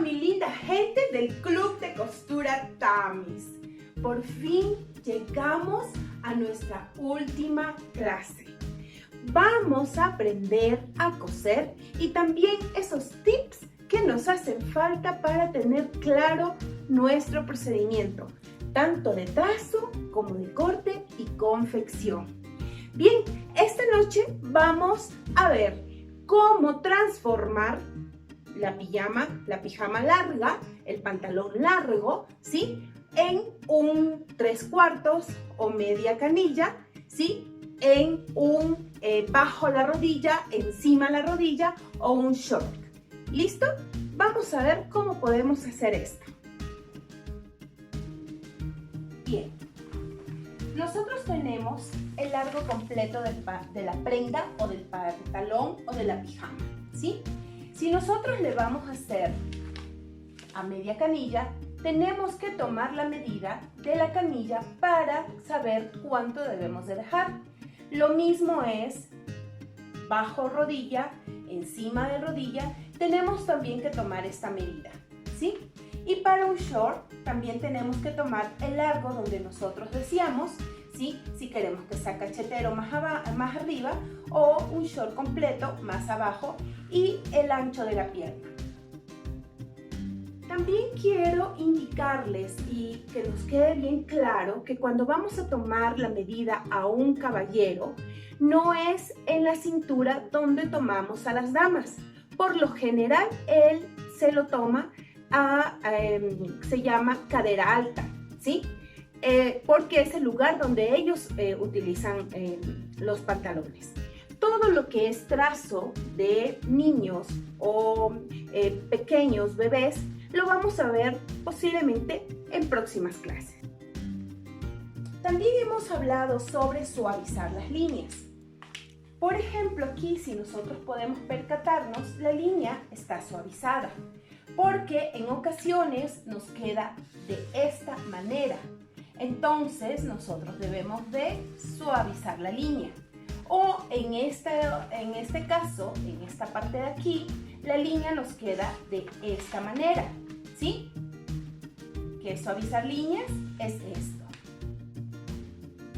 mi linda gente del Club de Costura Tamis. Por fin llegamos a nuestra última clase. Vamos a aprender a coser y también esos tips que nos hacen falta para tener claro nuestro procedimiento, tanto de trazo como de corte y confección. Bien, esta noche vamos a ver cómo transformar la pijama larga, el pantalón largo, ¿sí? En un 3/4 o media canilla, ¿sí? En un bajo la rodilla, encima la rodilla o un short. ¿Listo? Vamos a ver cómo podemos hacer esto. Bien, nosotros tenemos el largo completo de la prenda o del pantalón o de la pijama, ¿sí? Si nosotros le vamos a hacer a media canilla, tenemos que tomar la medida de la canilla para saber cuánto debemos de dejar. Lo mismo es bajo rodilla, encima de rodilla, tenemos también que tomar esta medida, ¿sí? Y para un short también tenemos que tomar el largo donde nosotros deseamos, ¿sí? Si queremos que sea cachetero más arriba o un short completo más abajo y el ancho de la pierna. También quiero indicarles y que nos quede bien claro que cuando vamos a tomar la medida a un caballero, no es en la cintura donde tomamos a las damas. Por lo general, él se lo toma se llama cadera alta, ¿sí? Porque es el lugar donde ellos utilizan los pantalones. Todo lo que es trazo de niños o pequeños bebés lo vamos a ver posiblemente en próximas clases. También hemos hablado sobre suavizar las líneas. Por ejemplo, aquí si nosotros podemos percatarnos, la línea está suavizada porque en ocasiones nos queda de esta manera. Entonces nosotros debemos de suavizar la línea. O en este caso, en esta parte de aquí, la línea nos queda de esta manera, ¿sí? ¿Qué es suavizar líneas? Es esto.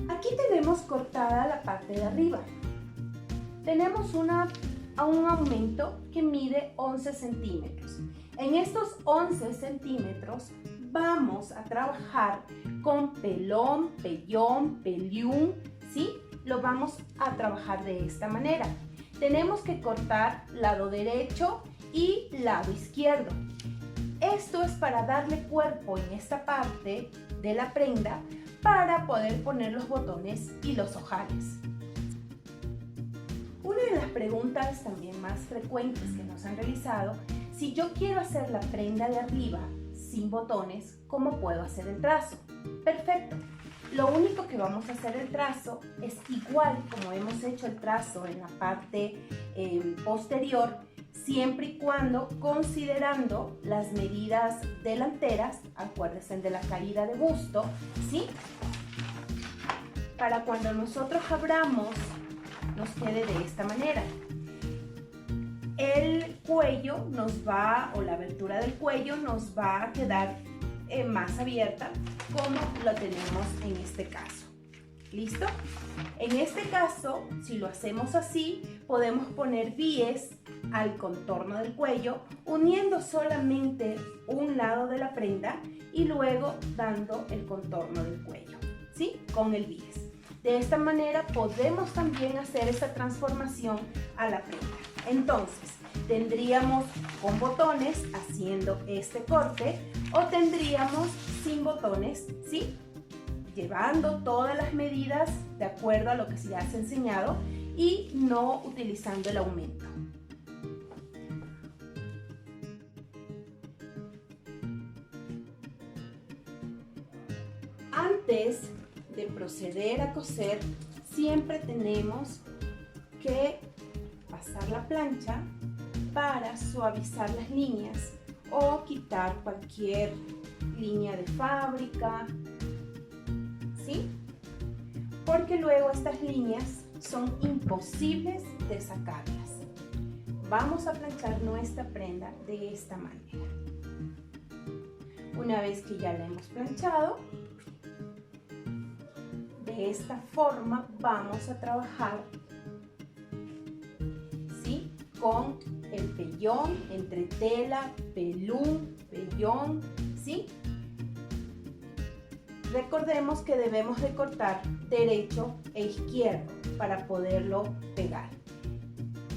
Aquí tenemos cortada la parte de arriba. Tenemos un aumento que mide 11 centímetros. En estos 11 centímetros vamos a trabajar con pelón, pellón, peliún, ¿sí? Lo vamos a trabajar de esta manera. Tenemos que cortar lado derecho y lado izquierdo. Esto es para darle cuerpo en esta parte de la prenda para poder poner los botones y los ojales. Una de las preguntas también más frecuentes que nos han realizado: si yo quiero hacer la prenda de arriba sin botones, ¿cómo puedo hacer el trazo? Perfecto. Lo único que vamos a hacer el trazo es igual como hemos hecho el trazo en la parte posterior, siempre y cuando considerando las medidas delanteras, acuérdense de la caída de busto, ¿sí? Para cuando nosotros abramos, nos quede de esta manera. El cuello o la abertura del cuello nos va a quedar más abierta como lo tenemos en este caso. ¿Listo? En este caso, si lo hacemos así, podemos poner bies al contorno del cuello, uniendo solamente un lado de la prenda y luego dando el contorno del cuello, ¿sí? Con el bies. De esta manera podemos también hacer esa transformación a la prenda. Entonces, tendríamos con botones haciendo este corte o tendríamos sin botones, ¿sí? Llevando todas las medidas de acuerdo a lo que se ya se ha enseñado y no utilizando el aumento. Antes de proceder a coser, siempre tenemos que pasar la plancha para suavizar las líneas o quitar cualquier línea de fábrica, ¿sí? Porque luego estas líneas son imposibles de sacarlas. Vamos a planchar nuestra prenda de esta manera. Una vez que ya la hemos planchado, de esta forma vamos a trabajar, ¿sí?, con el pellón, entre tela, pelún, pellón, ¿sí? Recordemos que debemos de cortar derecho e izquierdo para poderlo pegar.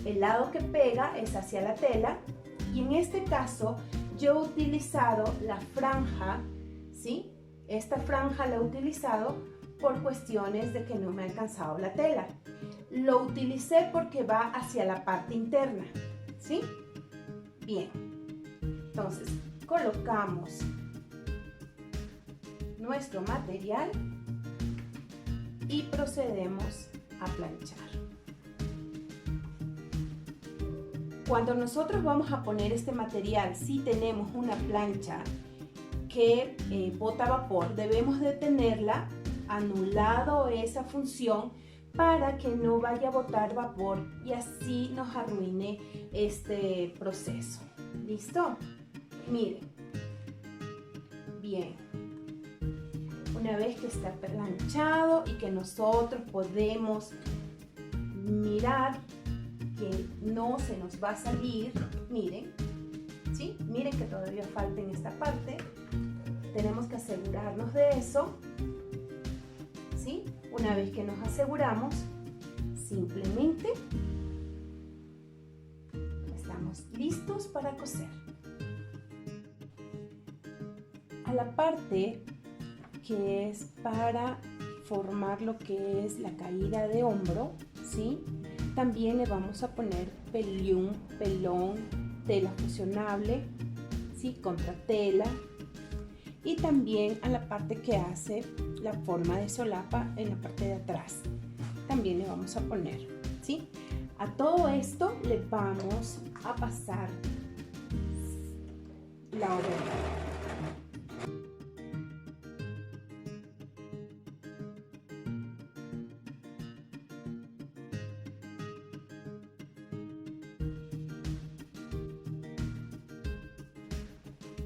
El lado que pega es hacia la tela y en este caso yo he utilizado la franja, ¿sí? Esta franja la he utilizado por cuestiones de que no me ha alcanzado la tela. Lo utilicé porque va hacia la parte interna, ¿sí? Bien, entonces colocamos nuestro material y procedemos a planchar. Cuando nosotros vamos a poner este material, si tenemos una plancha que bota vapor, debemos de tenerla anulado esa función para que no vaya a botar vapor y así nos arruine este proceso. ¿Listo? Miren. Bien. Una vez que está planchado y que nosotros podemos mirar que no se nos va a salir, miren, ¿sí? Miren que todavía falta en esta parte. Tenemos que asegurarnos de eso, ¿sí? Una vez que nos aseguramos, simplemente estamos listos para coser. A la parte que es para formar lo que es la caída de hombro, ¿sí?, también le vamos a poner pelón, tela fusionable, ¿sí?, contra tela, y también a la parte que hace la forma de solapa en la parte de atrás también le vamos a poner, ¿sí? A todo esto le vamos a pasar la overlock.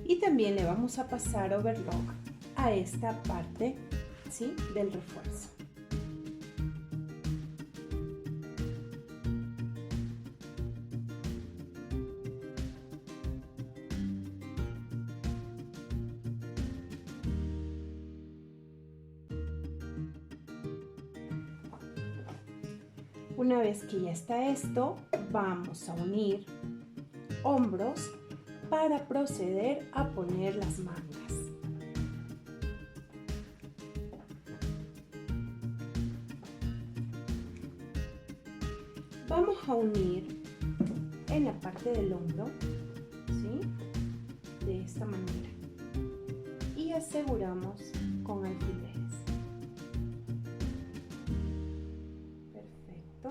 Y también le vamos a pasar overlock a esta parte, ¿sí?, del refuerzo. Una vez que ya está esto, vamos a unir hombros para proceder a poner las mangas. Vamos a unir en la parte del hombro, ¿sí?, de esta manera y aseguramos con alfileres. Perfecto.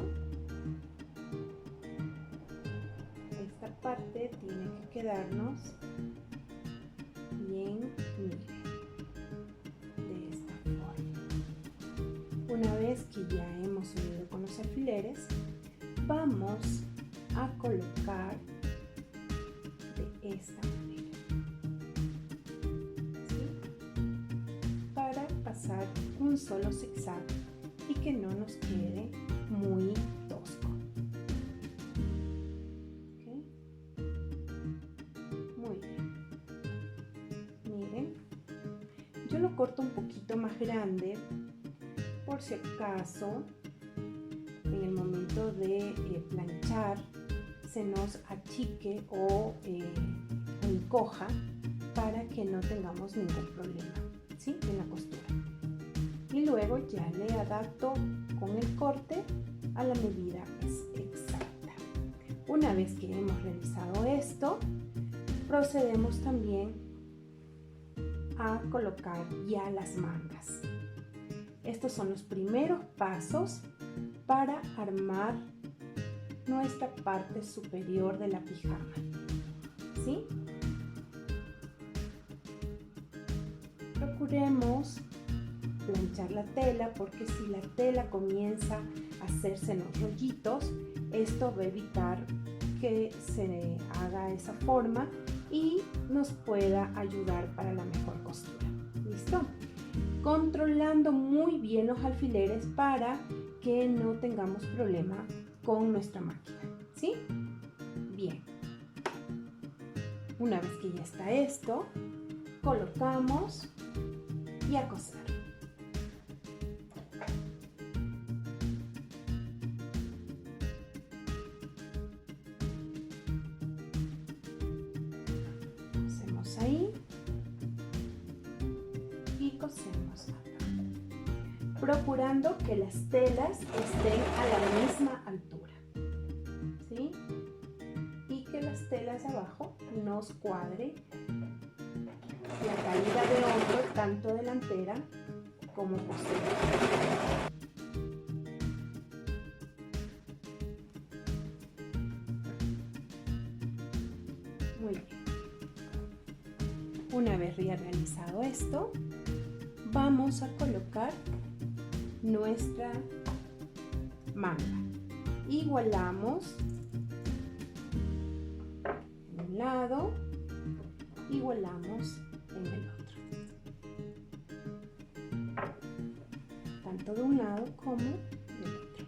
Esta parte tiene que quedarnos bien, miren, de esta forma. Una vez que ya hemos unido con los alfileres, vamos a colocar de esta manera, ¿sí?, para pasar un solo zigzag y que no nos quede muy tosco. ¿Okay? Muy bien. Miren, yo lo corto un poquito más grande por si acaso en el momento de planchar se nos achique o encoja, para que no tengamos ningún problema, ¿sí?, en la costura. Y luego ya le adapto con el corte a la medida exacta. Una vez que hemos realizado esto, procedemos también a colocar ya las mangas. Estos son los primeros pasos para armar nuestra parte superior de la pijama, ¿sí? Procuremos planchar la tela, porque si la tela comienza a hacerse los rollitos, esto va a evitar que se haga esa forma y nos pueda ayudar para la mejor costura. ¿Listo? Controlando muy bien los alfileres para que no tengamos problema con nuestra máquina, ¿sí? Bien. Una vez que ya está esto, colocamos y a coser. Cosemos ahí y cosemos acá, procurando que las telas estén a la misma altura, ¿sí? Y que las telas de abajo nos cuadre la caída de hombro tanto delantera como posterior. Muy bien. Una vez ya realizado esto, vamos a colocar nuestra manga. Igualamos en un lado, igualamos en el otro, tanto de un lado como del otro.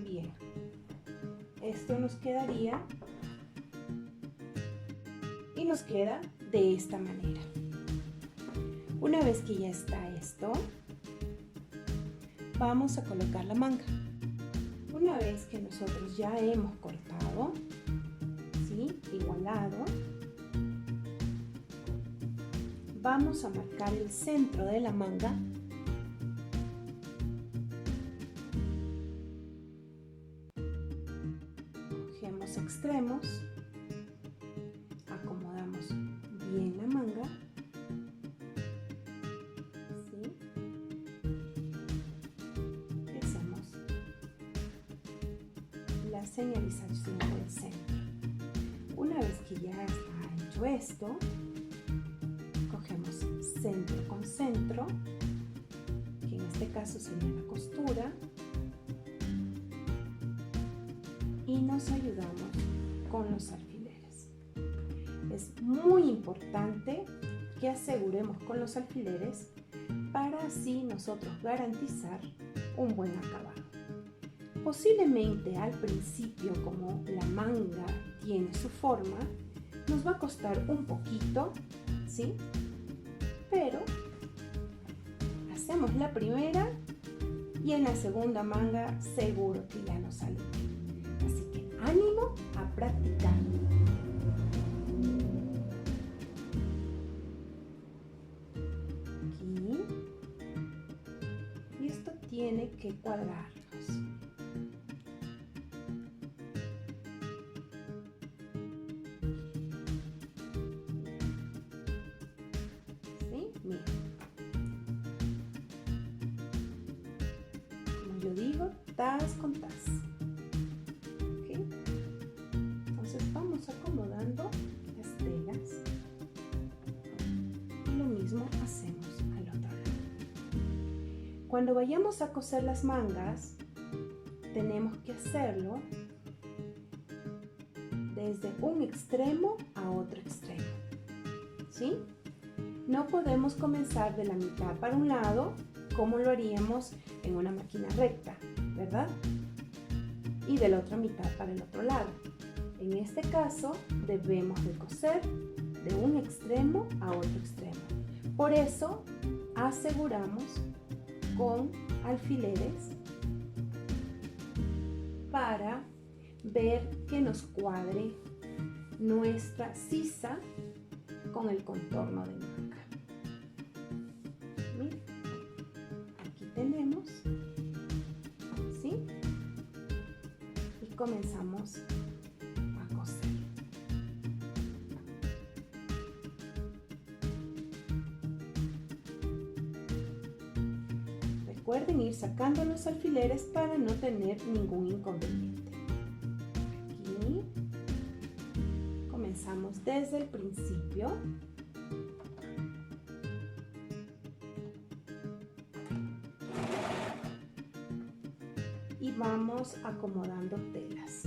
Bien, esto nos quedaría y nos queda de esta manera. Una vez que ya está esto, vamos a colocar la manga. Una vez que nosotros ya hemos cortado, ¿sí? Igualado, vamos a marcar el centro de la manga cogemos extremos, acomodamos bien la manga, ¿sí? Y hacemos la señalización del centro. Una vez que ya está hecho esto, cogemos centro con centro, que en este caso sería la costura, y nos ayudamos con los alfileres. Es muy importante que aseguremos con los alfileres para así nosotros garantizar un buen acabado. Posiblemente al principio, como la manga tiene su forma, nos va a costar un poquito, ¿sí? Pero hacemos la primera y en la segunda manga seguro que ya nos sale bien. Así que ánimo a practicar. Aquí. Y esto tiene que cuadrarnos. ¿Sí? Miren. Como yo digo, tas con tas. Vamos acomodando las telas y lo mismo hacemos al otro lado. Cuando vayamos a coser las mangas, tenemos que hacerlo desde un extremo a otro extremo, ¿sí? No podemos comenzar de la mitad para un lado como lo haríamos en una máquina recta, ¿verdad? Y de la otra mitad para el otro lado. En este caso, debemos de coser de un extremo a otro extremo. Por eso, aseguramos con alfileres para ver que nos cuadre nuestra sisa con el contorno de manga. Miren, aquí tenemos, ¿sí? Y comenzamos a coser. Recuerden ir sacando los alfileres para no tener ningún inconveniente. Aquí comenzamos desde el principio. Y vamos acomodando telas.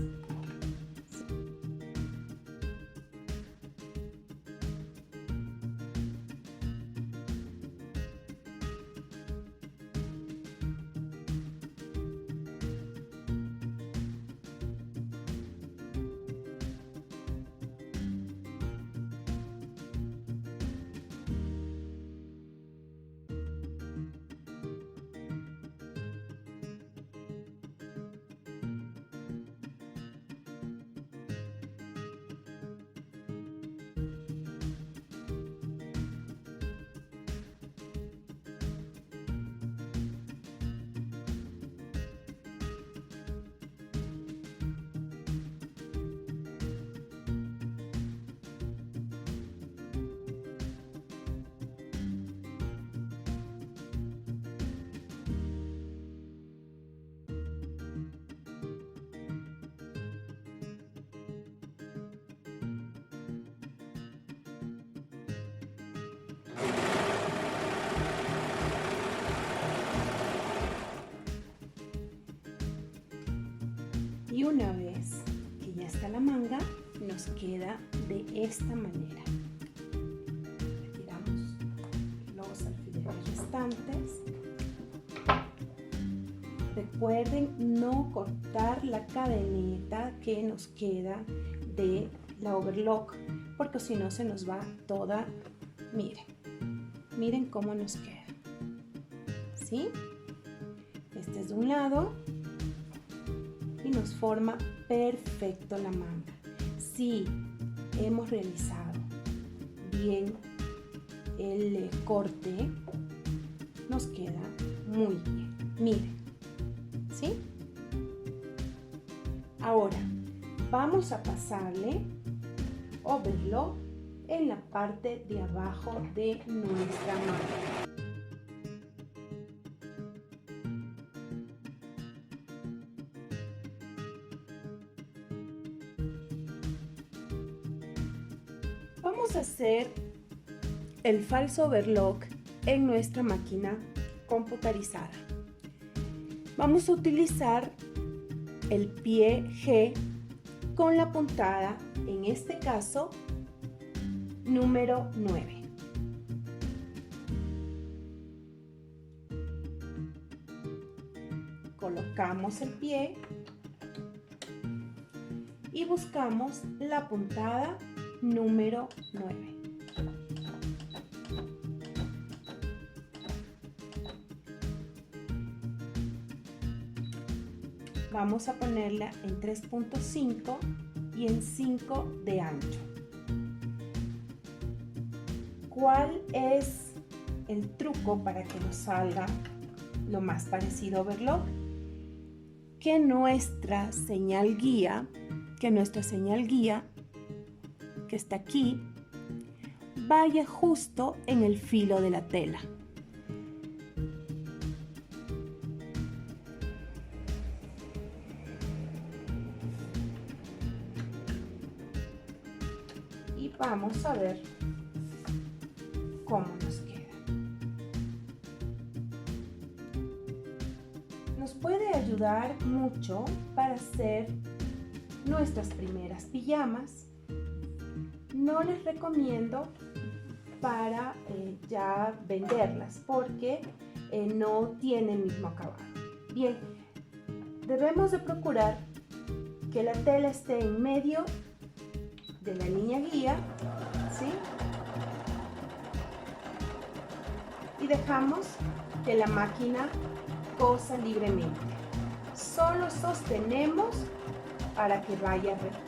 Y una vez que ya está la manga, nos queda de esta manera. Retiramos los alfileres restantes. Recuerden no cortar la cadeneta que nos queda de la overlock, porque si no se nos va toda. Miren cómo nos queda. ¿Sí? Este es de un lado. Y nos forma perfecto la manga. Si hemos realizado bien el corte, nos queda muy bien. Miren, ¿sí? Ahora vamos a pasarle overlock en la parte de abajo de nuestra manga. Vamos a hacer el falso overlock en nuestra máquina computarizada. Vamos a utilizar el pie G con la puntada, en este caso, número 9. Colocamos el pie y buscamos la puntada número 9. Vamos a ponerla en 3.5 y en 5 de ancho. ¿Cuál es el truco para que nos salga lo más parecido a overlock? Que nuestra señal guía, que está aquí, vaya justo en el filo de la tela. Y vamos a ver cómo nos queda. Nos puede ayudar mucho para hacer nuestras primeras pijamas. No les recomiendo para ya venderlas porque no tiene el mismo acabado. Bien, debemos de procurar que la tela esté en medio de la línea guía, ¿sí? Y dejamos que la máquina cosa libremente. Solo sostenemos para que vaya recto.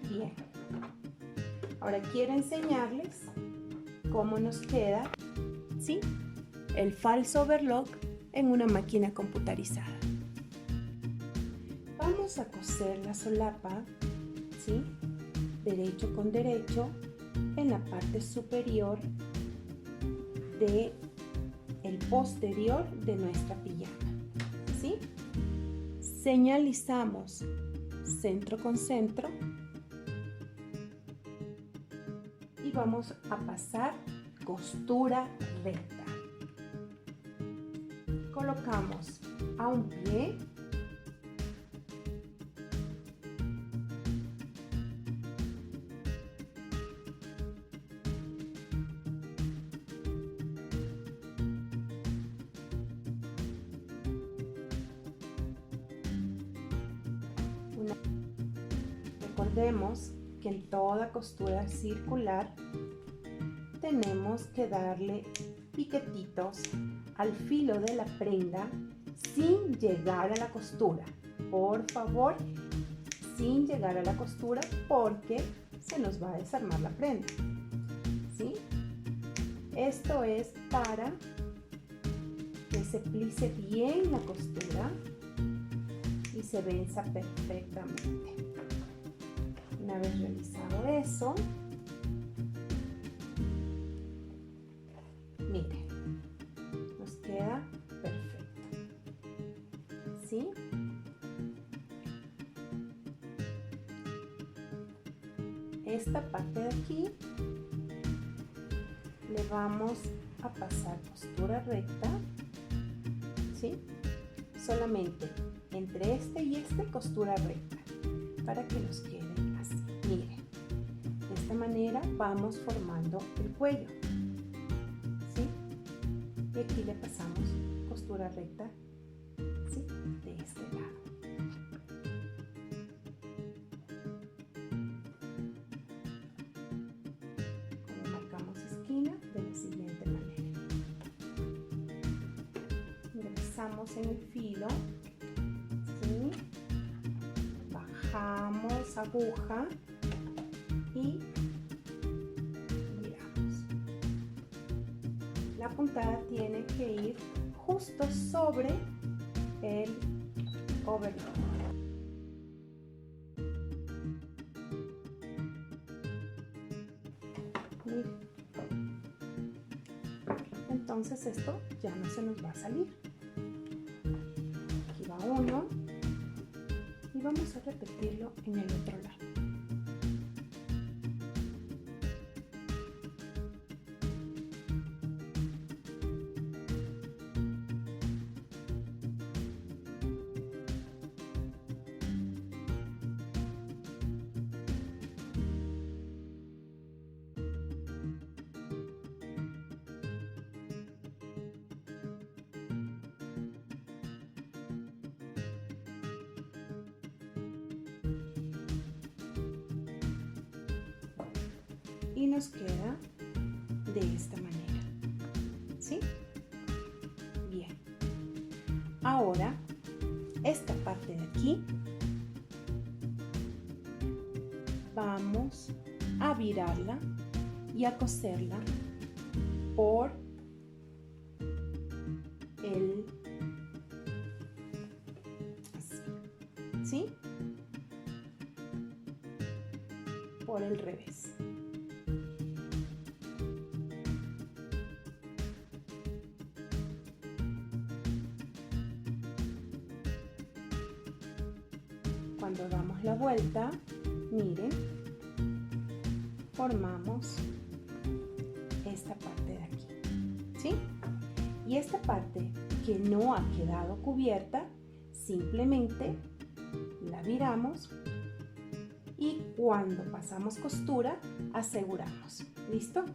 Bien. Ahora quiero enseñarles cómo nos queda, ¿sí?, el falso overlock en una máquina computarizada. Vamos vamos a coser la solapa, ¿sí? Derecho con derecho en la parte superior de el posterior de nuestra pijama, ¿sí? Señalizamos centro con centro y vamos a pasar costura recta. Colocamos a un pie Recordemos que en toda costura circular tenemos que darle piquetitos al filo de la prenda sin llegar a la costura. Por favor, sin llegar a la costura porque se nos va a desarmar la prenda, ¿sí? Esto es para que se plice bien la costura y se venza perfectamente. Una vez realizado eso, miren, nos queda perfecto, ¿sí? Esta parte de aquí le vamos a pasar costura recta, ¿sí? Solamente entre este y este costura recta para que nos quede así. Miren, de esta manera vamos formando el cuello, ¿sí? Y aquí le pasamos costura recta, ¿sí? De este lado. Como marcamos esquina de la siguiente manera. Ingresamos en el filo, ¿sí? Bajamos aguja y giramos. La puntada tiene que ir justo sobre el overlock. Miren. Entonces esto ya no se nos va a salir. Aquí va uno. Y vamos a repetirlo en el otro lado. Y nos queda de esta manera, ¿sí? Bien. Ahora, esta parte de aquí vamos a virarla y a coserla por el así, ¿sí? Por el revés. Cuando damos la vuelta, miren, formamos esta parte de aquí, ¿sí? Y esta parte que no ha quedado cubierta, simplemente la viramos y cuando pasamos costura, aseguramos. ¿Listo?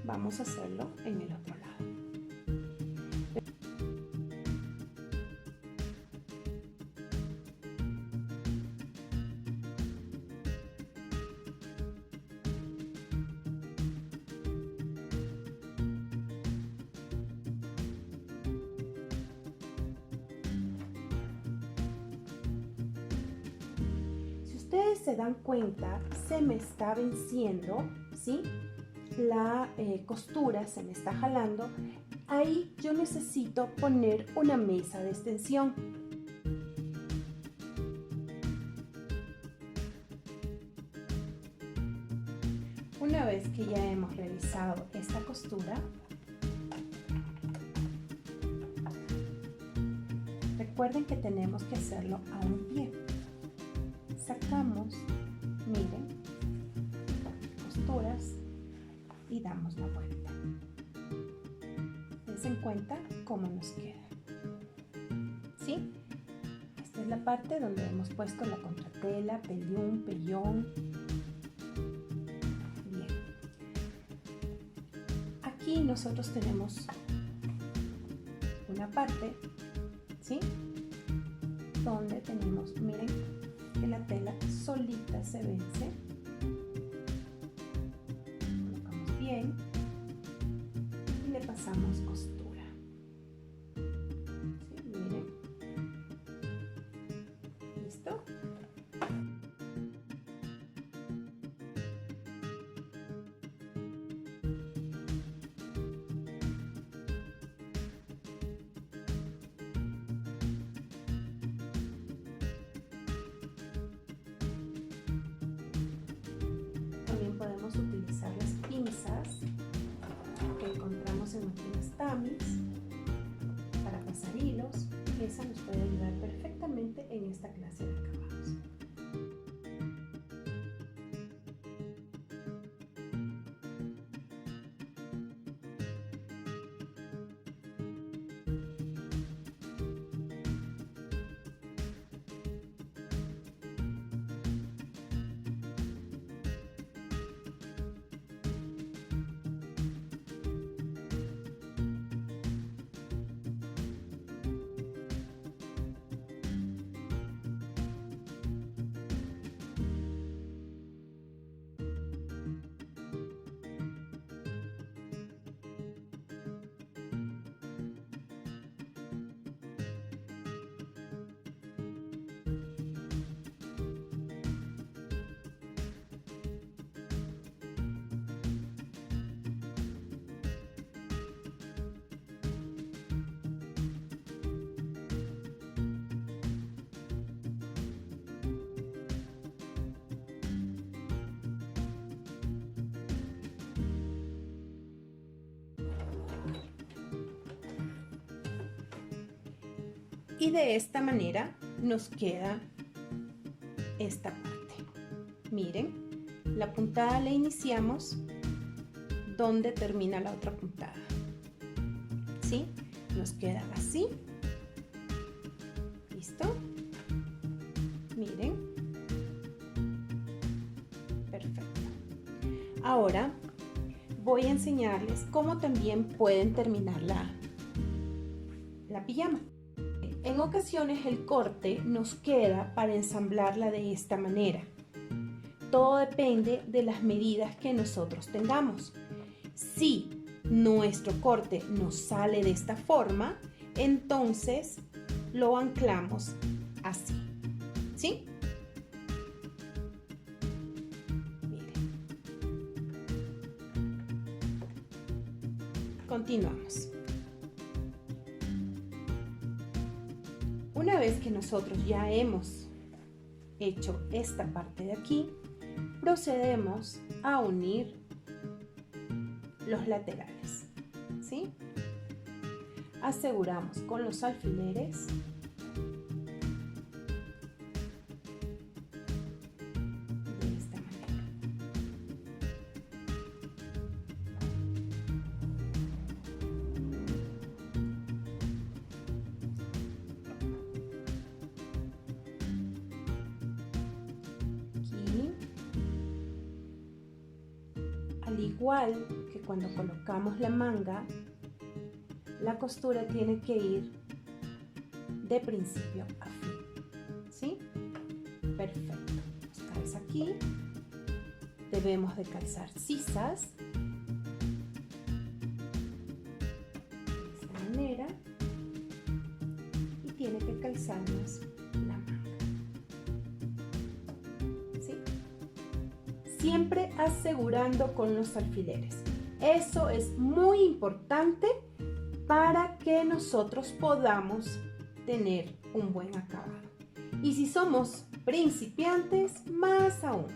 Vamos a hacerlo en el otro lado. Ustedes se dan cuenta, se me está venciendo, ¿sí? La costura se me está jalando. Ahí yo necesito poner una mesa de extensión. vez que ya hemos realizado esta costura, recuerden que tenemos que hacerlo a un pie. Sacamos, miren, costuras y damos la vuelta. Dense cuenta cómo nos queda. ¿Sí? Esta es la parte donde hemos puesto la contratela, pellón. Bien. Aquí nosotros tenemos una parte, ¿sí?, donde tenemos, miren, que la tela solita se vence. Colocamos bien y le pasamos costura. ¿Sí? Miren. ¿Listo? También podemos utilizar las pinzas que encontramos en nuestros tamis para pasar hilos. Esa nos puede ayudar perfectamente en esta clase de acabados. Y de esta manera nos queda esta parte. Miren, la puntada la iniciamos donde termina la otra puntada. ¿Sí? Nos queda así. ¿Listo? Miren. Perfecto. Ahora voy a enseñarles cómo también pueden terminar la pijama. En ocasiones el corte nos queda para ensamblarla de esta manera. Todo depende de las medidas que nosotros tengamos. Si nuestro corte nos sale de esta forma, entonces lo anclamos así. ¿Sí? Miren. Continuamos. Una vez que nosotros ya hemos hecho esta parte de aquí, procedemos a unir los laterales, ¿sí? Aseguramos con los alfileres de esta manera. Al igual que cuando colocamos la manga, la costura tiene que ir de principio a fin, ¿sí? Perfecto. Nos calza aquí. Debemos de calzar sisas de esta manera y tiene que calzarnos la manga. Siempre asegurando con los alfileres. Eso es muy importante para que nosotros podamos tener un buen acabado. Y si somos principiantes, más aún.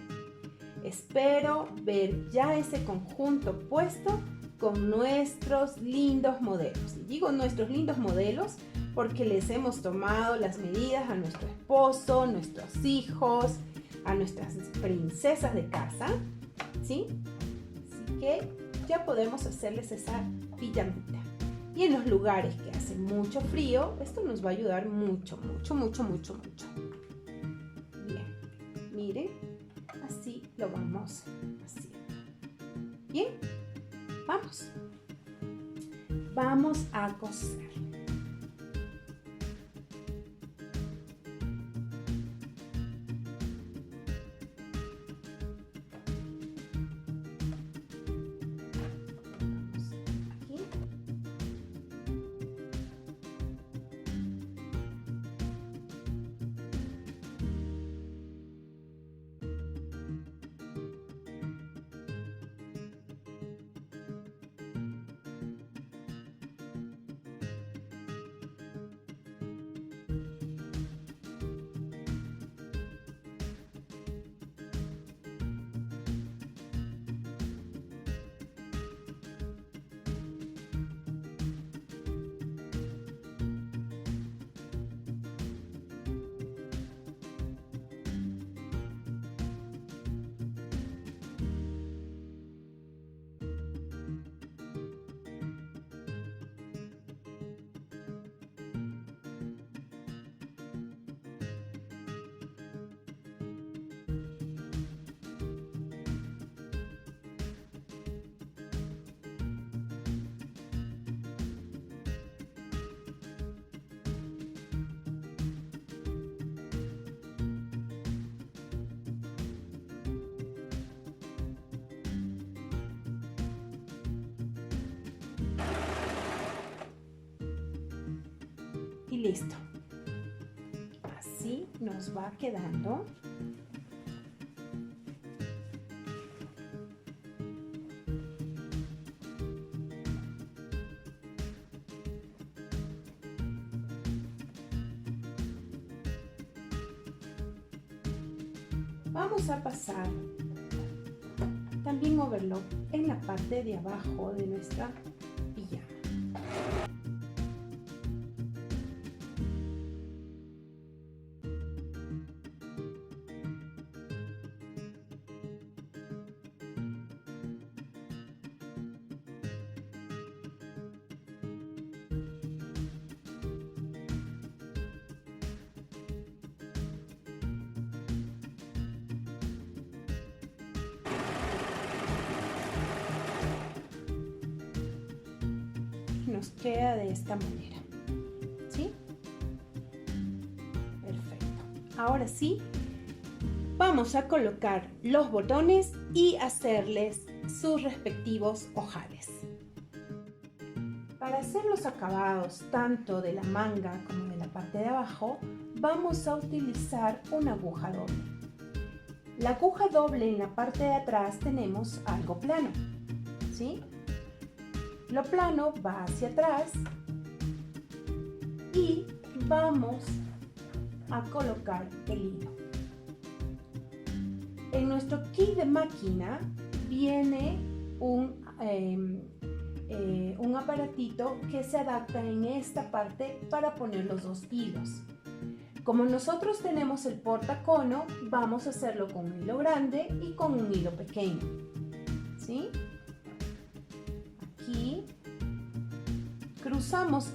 Espero ver ya ese conjunto puesto con nuestros lindos modelos. Y digo nuestros lindos modelos porque les hemos tomado las medidas a nuestro esposo, nuestros hijos, a nuestras princesas de casa, ¿sí? Así que ya podemos hacerles esa pijamita. Y en los lugares que hace mucho frío, esto nos va a ayudar mucho, mucho, mucho, mucho, mucho. Bien, miren, así lo vamos haciendo. Bien, vamos a coser. Y listo. Así nos va quedando. Vamos a pasar también overlock en la parte de abajo de nuestra pijama. Nos queda de esta manera, ¿sí? Perfecto. Ahora sí, vamos a colocar los botones y hacerles sus respectivos ojales. Para hacer los acabados tanto de la manga como de la parte de abajo, vamos a utilizar una aguja doble. La aguja doble en la parte de atrás tenemos algo plano, ¿sí? Lo plano va hacia atrás y vamos a colocar el hilo. En nuestro kit de máquina viene un aparatito que se adapta en esta parte para poner los dos hilos. Como nosotros tenemos el portacono, vamos a hacerlo con un hilo grande y con un hilo pequeño, ¿sí? Aquí cruzamos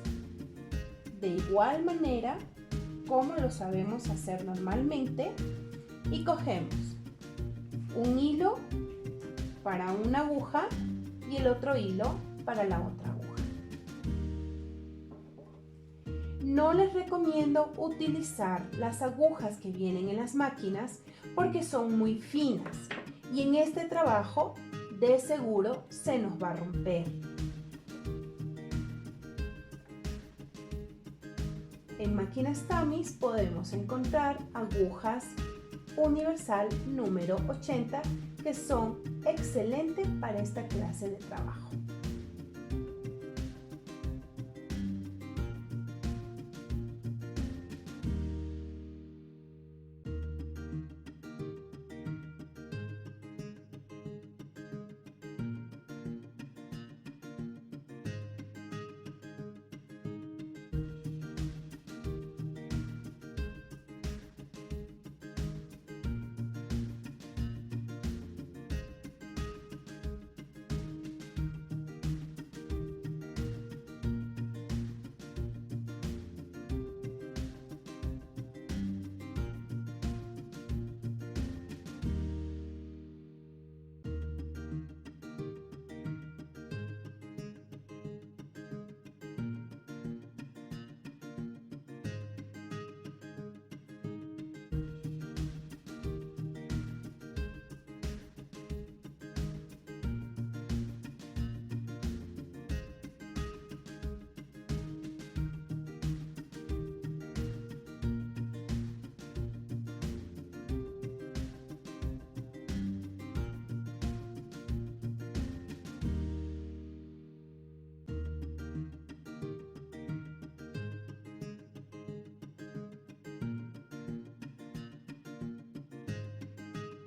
de igual manera como lo sabemos hacer normalmente y cogemos un hilo para una aguja y el otro hilo para la otra aguja. No les recomiendo utilizar las agujas que vienen en las máquinas porque son muy finas y en este trabajo de seguro se nos va a romper. En máquinas Tamis podemos encontrar agujas universal número 80 que son excelentes para esta clase de trabajo.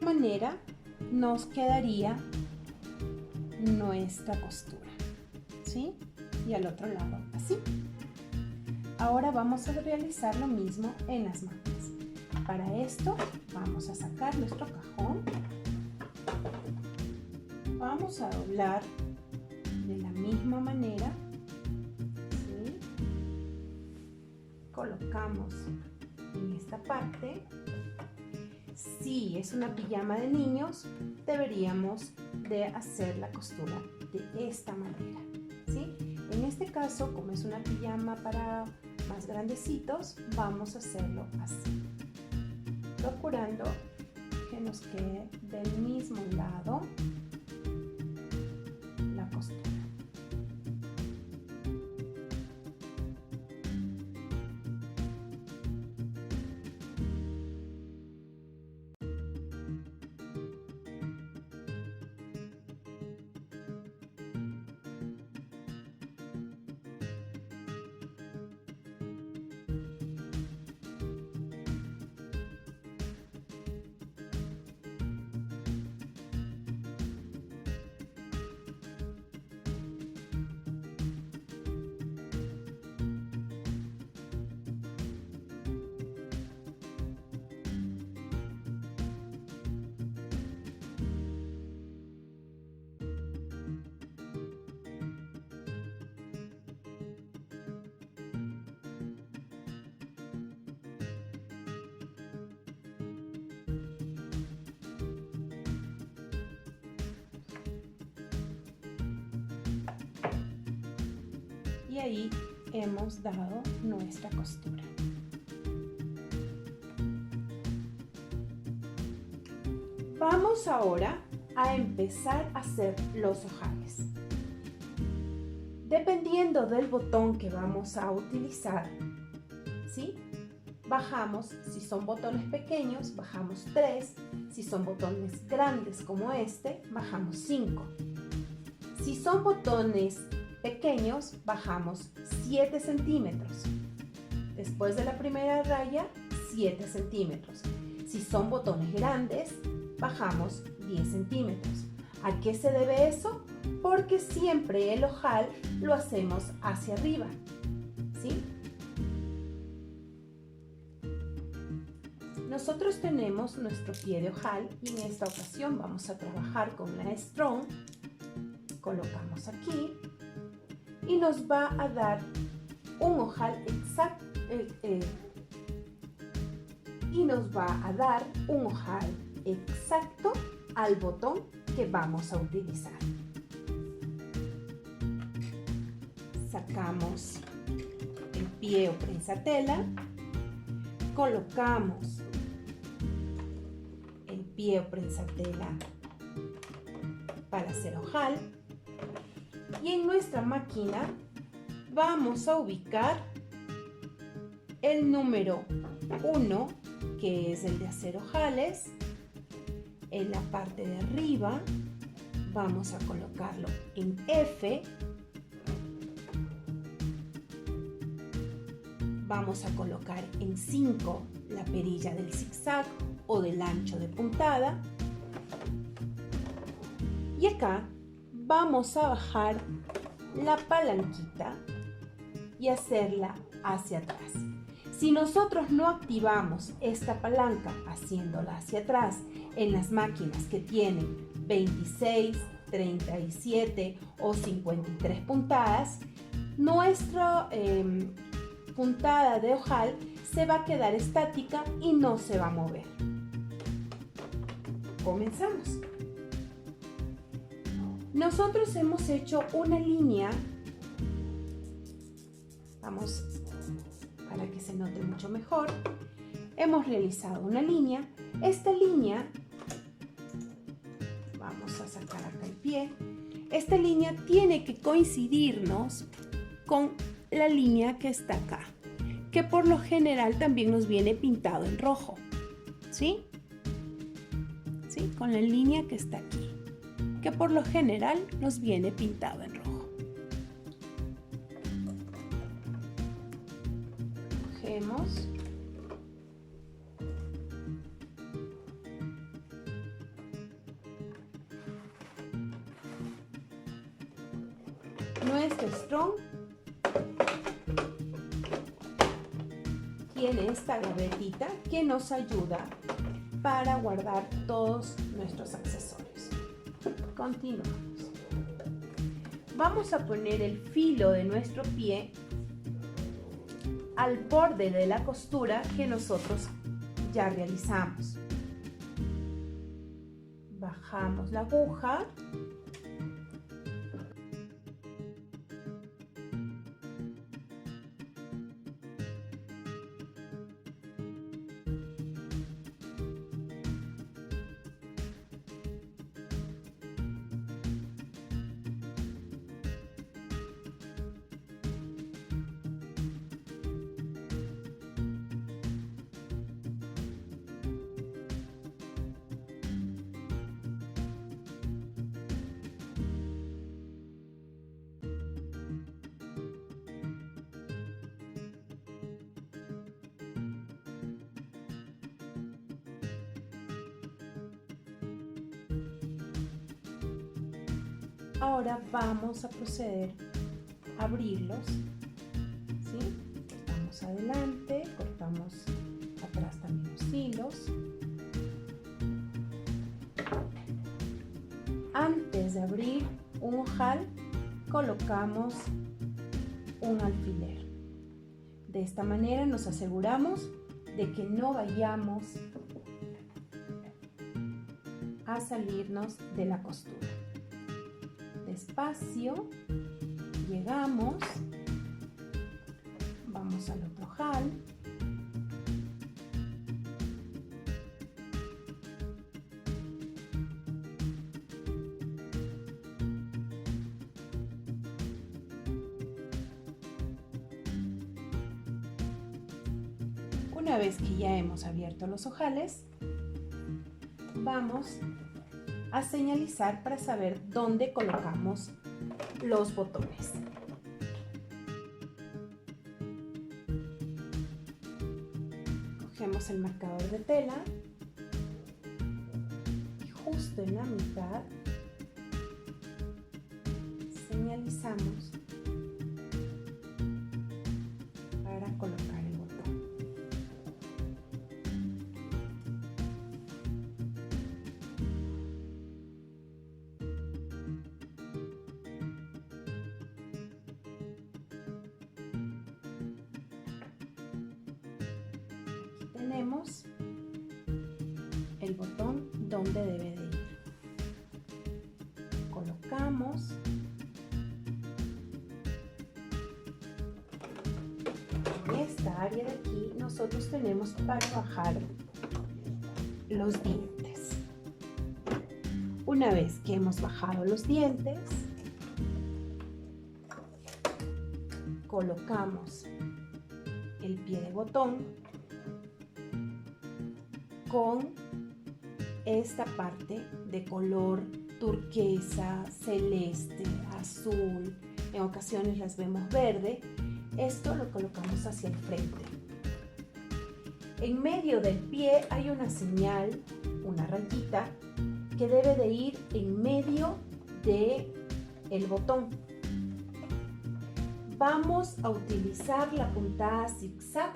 manera nos quedaría nuestra costura, ¿sí? Y al otro lado así. Ahora vamos a realizar lo mismo en las mangas. Para esto vamos a sacar nuestro cajón. Vamos a doblar de la misma manera, ¿sí? Colocamos en esta parte. Si es una pijama de niños, deberíamos de hacer la costura de esta manera, ¿sí? En este caso, como es una pijama para más grandecitos, vamos a hacerlo así, procurando que nos quede del mismo lado la costura. Y ahí hemos dado nuestra costura. Vamos ahora a empezar a hacer los ojales. Dependiendo del botón que vamos a utilizar, ¿sí? Bajamos, si son botones pequeños, bajamos 3. Si son botones grandes como este, bajamos 5. Si son botones pequeños, bajamos 7 centímetros. Después de la primera raya, 7 centímetros. Si son botones grandes, bajamos 10 centímetros. ¿A qué se debe eso? Porque siempre el ojal lo hacemos hacia arriba, ¿sí? Nosotros tenemos nuestro pie de ojal y en esta ocasión vamos a trabajar con la Strong. Colocamos aquí y nos va a dar un ojal exacto al botón que vamos a utilizar. Sacamos el pie o prensatela, colocamos el pie o prensatela para hacer ojal. Y en nuestra máquina vamos a ubicar el número 1, que es el de hacer ojales. En la parte de arriba vamos a colocarlo en F. Vamos a colocar en 5 la perilla del zigzag o del ancho de puntada. Y acá vamos a bajar la palanquita y hacerla hacia atrás. Si nosotros no activamos esta palanca haciéndola hacia atrás en las máquinas que tienen 26, 37 o 53 puntadas, nuestra puntada de ojal se va a quedar estática y no se va a mover. Comenzamos. Nosotros hemos hecho una línea, vamos para que se note mucho mejor, hemos realizado una línea. Esta línea, vamos a sacar acá el pie, esta línea tiene que coincidirnos con la línea que está acá, que por lo general también nos viene pintado en rojo, ¿sí? ¿Sí? Con la línea que está aquí, que por lo general nos viene pintado en rojo. Cogemos Nuestro strong tiene esta gavetita que nos ayuda para guardar todos nuestros accesorios. Continuamos. Vamos a poner el filo de nuestro pie al borde de la costura que nosotros ya realizamos. Bajamos la aguja. Ahora vamos a proceder a abrirlos, ¿sí? Cortamos adelante, cortamos atrás también los hilos. Antes de abrir un ojal, colocamos un alfiler. De esta manera nos aseguramos de que no vayamos a salirnos de la costura. Despacio, llegamos, vamos al otro ojal, una vez que ya hemos abierto los ojales, vamos a señalizar para saber dónde colocamos los botones. Cogemos el marcador de tela y justo en la mitad señalizamos para colocar el botón. Tenemos el botón donde debe de ir. Colocamos en esta área de aquí. Nosotros tenemos para bajar los dientes. Una vez que hemos bajado los dientes, colocamos el pie de botón con esta parte de color turquesa, celeste, azul, en ocasiones las vemos verde. Esto lo colocamos hacia el frente. En medio del pie hay una señal, una rayita, que debe de ir en medio del botón. Vamos a utilizar la puntada zigzag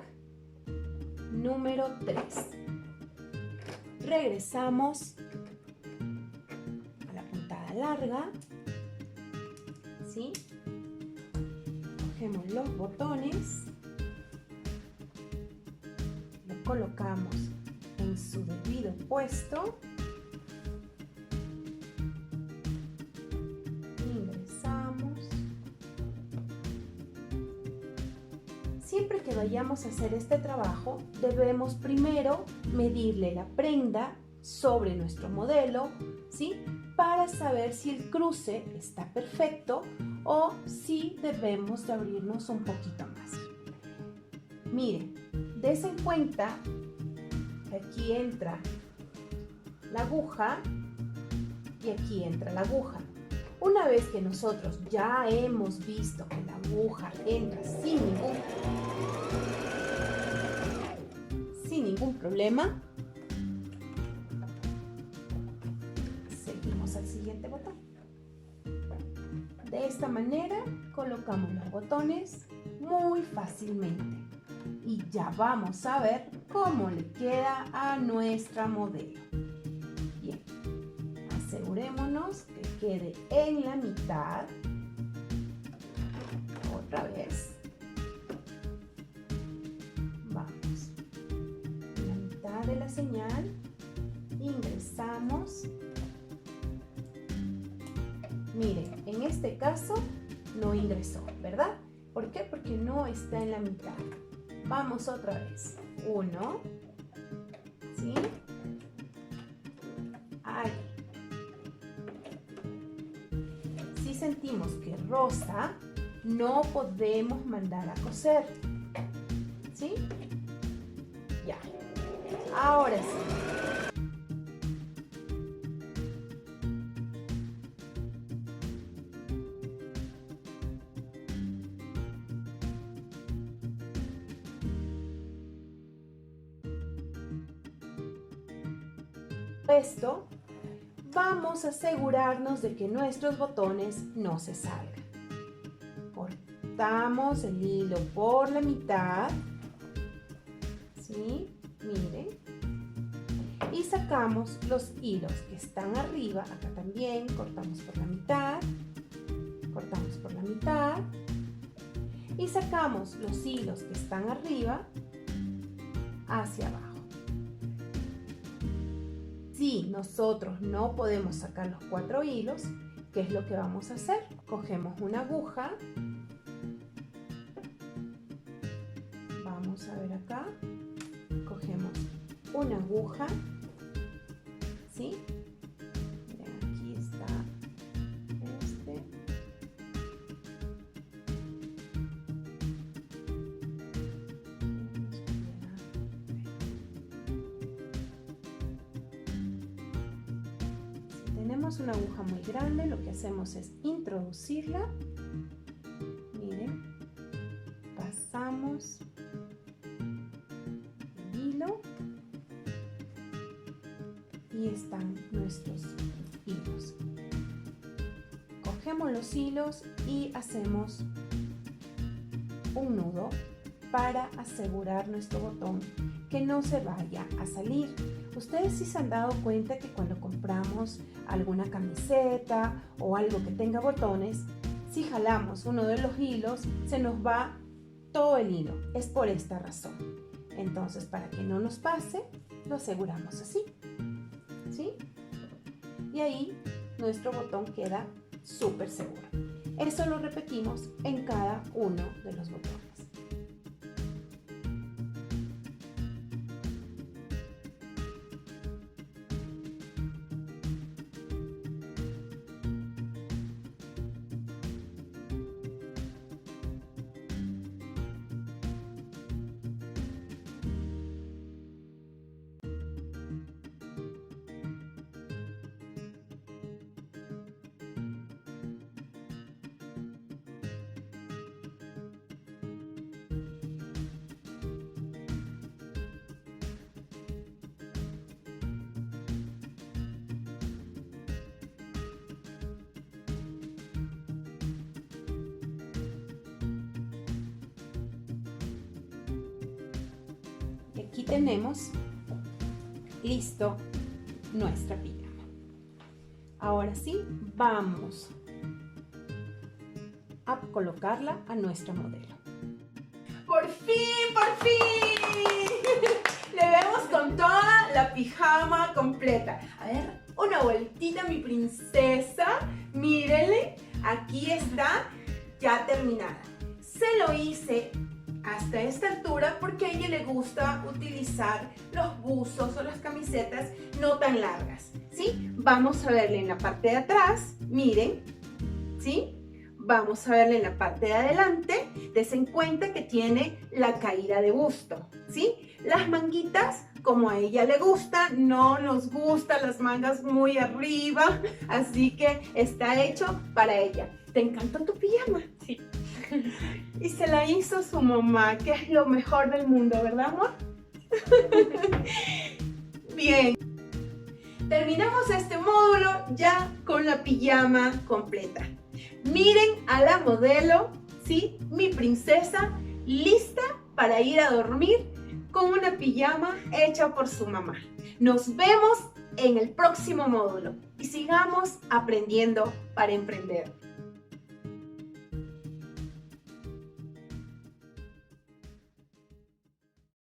número 3. Regresamos a la puntada larga, ¿sí? Cogemos los botones, lo colocamos en su debido puesto, ingresamos. Siempre que vayamos a hacer este trabajo, debemos primero medirle la prenda sobre nuestro modelo, ¿sí? Para saber si el cruce está perfecto o si debemos de abrirnos un poquito más. Miren, des en cuenta que aquí entra la aguja y aquí entra la aguja. Una vez que nosotros ya hemos visto que la aguja entra sin ningún problema, seguimos al siguiente botón. De esta manera colocamos los botones muy fácilmente y ya vamos a ver cómo le queda a nuestra modelo. Bien, asegurémonos que quede en la mitad. Otra vez. Vamos. En la mitad de la señal ingresamos. Miren, en este caso no ingresó, ¿verdad? ¿Por qué? Porque no está en la mitad. Vamos otra vez. 1, ¿sí? Ahí. Si sentimos que rosa, no podemos mandar a coser, ¿sí? Ya. Ahora sí. Esto, vamos a asegurarnos de que nuestros botones no se salgan. Cortamos el hilo por la mitad, ¿sí? Miren. Y sacamos los hilos que están arriba, acá también, cortamos por la mitad, cortamos por la mitad. Y sacamos los hilos que están arriba hacia abajo. Si nosotros no podemos sacar los 4 hilos, ¿qué es lo que vamos a hacer? Cogemos una aguja. Vamos a ver acá. Cogemos una aguja. ¿Sí? Miren, aquí está este. Tenemos una aguja muy grande, lo que hacemos es introducirla. Miren, pasamos el hilo y están nuestros hilos. Cogemos los hilos y hacemos un nudo para asegurar nuestro botón que no se vaya a salir. Ustedes sí se han dado cuenta que cuando compramos alguna camiseta o algo que tenga botones, si jalamos uno de los hilos, se nos va todo el hilo. Es por esta razón. Entonces, para que no nos pase, lo aseguramos así, ¿sí? Y ahí nuestro botón queda súper seguro. Eso lo repetimos en cada uno de los botones. Aquí tenemos listo nuestra pijama. Ahora sí, vamos a colocarla a nuestra modelo. ¡Por fin, por fin! Le vemos con toda la pijama completa. A ver, una vueltita, mi princesa. Mírenle, aquí está ya terminada. Se lo hice hasta esta altura porque a ella le gusta utilizar los buzos o las camisetas no tan largas, ¿sí? Vamos a verle en la parte de atrás, miren, ¿sí? Vamos a verle en la parte de adelante, desen cuenta que tiene la caída de busto, ¿sí? Las manguitas, como a ella le gusta, no nos gustan las mangas muy arriba, así que está hecho para ella. ¿Te encantó tu pijama? Sí. Y se la hizo su mamá, que es lo mejor del mundo, ¿verdad, amor? Bien. Terminamos este módulo ya con la pijama completa. Miren a la modelo, ¿sí? Mi princesa, lista para ir a dormir con una pijama hecha por su mamá. Nos vemos en el próximo módulo y sigamos aprendiendo para emprender.